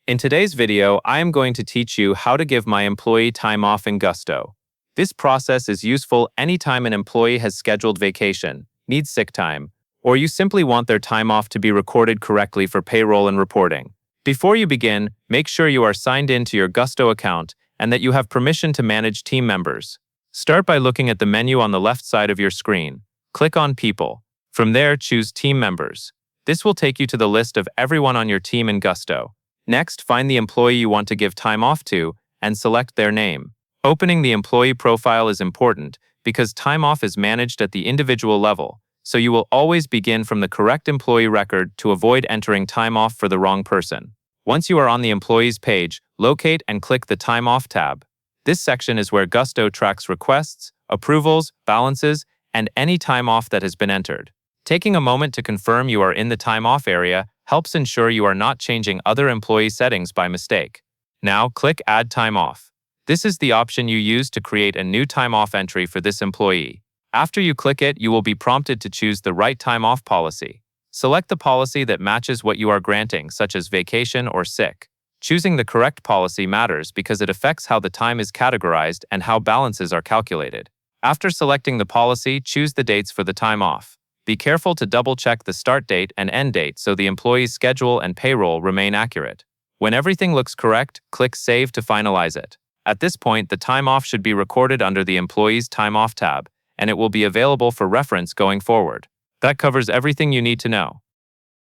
In today's video, I am going to teach you how to give my employee time off in Gusto. This process is useful anytime an employee has scheduled vacation, needs sick time, or you simply want their time off to be recorded correctly for payroll and reporting. Before you begin, make sure you are signed in to your Gusto account and that you have permission to manage team members. Start by looking at the menu on the left side of your screen. Click on People. From there, choose Team Members. This will take you to the list of everyone on your team in Gusto. Next, find the employee you want to give time off to and select their name. Opening the employee profile is important because time off is managed at the individual level, so you will always begin from the correct employee record to avoid entering time off for the wrong person. Once you are on the employee's page, locate and click the Time Off tab. This section is where Gusto tracks requests, approvals, balances, and any time off that has been entered. Taking a moment to confirm you are in the time off area helps ensure you are not changing other employee settings by mistake. Now, click Add Time Off. This is the option you use to create a new time off entry for this employee. After you click it, you will be prompted to choose the right time off policy. Select the policy that matches what you are granting, such as vacation or sick. Choosing the correct policy matters because it affects how the time is categorized and how balances are calculated. After selecting the policy, choose the dates for the time off. Be careful to double-check the start date and end date so the employee's schedule and payroll remain accurate. When everything looks correct, click Save to finalize it. At this point, the time off should be recorded under the Employee's Time Off tab, and it will be available for reference going forward. That covers everything you need to know.